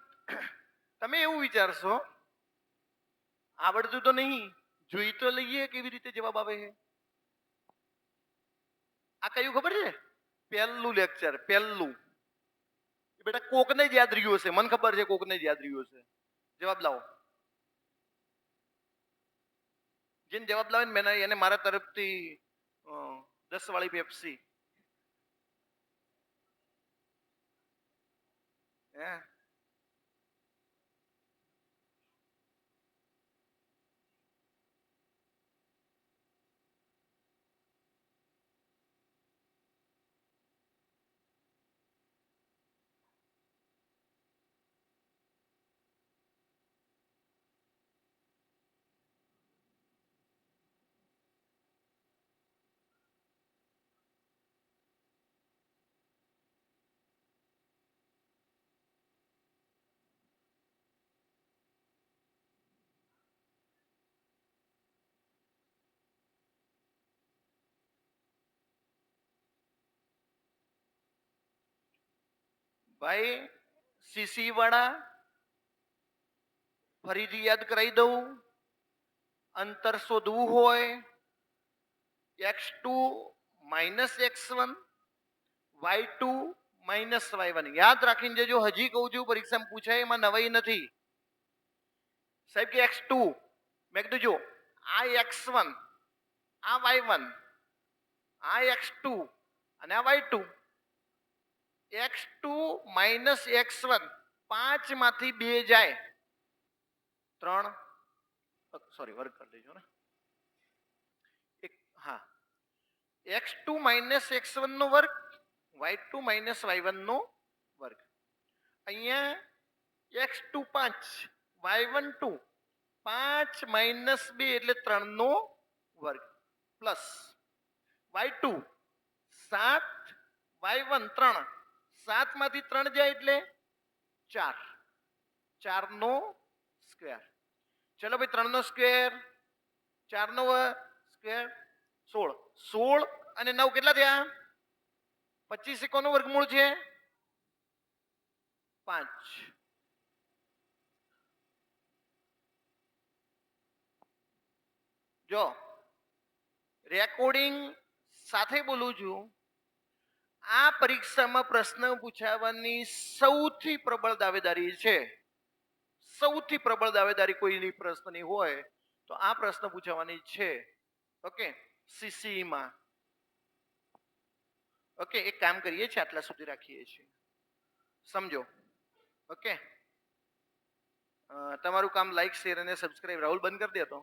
તમે એવું વિચારશો આવડતું તો નહીં, જોઈ તો લઈએ કેવી રીતે જવાબ આવે છે. આ કયું ખબર છે? પહેલું લેક્ચર. પહેલું બેટા કોકને જ યાદ રહ્યું હશે. મને ખબર છે કોકને જ યાદ રહ્યું હશે. જવાબ લાવો. જેને જવાબ લાવે ને મેં એને મારા તરફથી 10 વાળી પેપ્સી. હે? ભાઈ સીસી વાળા ફરીથી યાદ કરાવી દઉં. અંતર શોધવું હોય x2 minus x1 y2 minus y1 યાદ રાખીને જજો. હજી કહું છું પરીક્ષામાં પૂછાય એમાં નવાઈ નથી. સાહેબ કે x2 મેં કીધું જો આ x1 આ y1 આ x2 અને આ y2 x2 માઇનસ x1 5 માંથી 2 જાય 3 સોરી વર્ગ કરી દેજો ને હા x2 માઇનસ x1 નો વર્ગ y2 માઇનસ y1 નો વર્ગ. અહીંયા x2 5 y1 2 5 માઇનસ 2 એટલે 3 નો વર્ગ પ્લસ y2 7 y1 3 7 માંથી 3 જાય એટલે 4 4 નો સ્ક્વેર. ચલો ભાઈ 3 નો સ્ક્વેર 4 નો સ્ક્વેર 16 16 અને 9 કેટલા થયા 25 કોનું વર્ગમૂળ છે 5. જો રેકોર્ડિંગ સાથે બોલું છું. આ પરીક્ષામાં પ્રશ્ન પૂછાવાની સૌથી પ્રબળ દાવેદારી છે. સૌથી પ્રબળ દાવેદારી કોઈની પ્રશ્નની હોય તો આ પ્રશ્ન પૂછાવાની છે. ઓકે સીસીમાં. ઓકે એક કામ કરીએ છીએ આટલા સુધી રાખીએ છીએ. સમજો ઓકે તમારું કામ લાઈક શેર અને સબસ્ક્રાઇબ રાહુલ બંધ કરી દે તો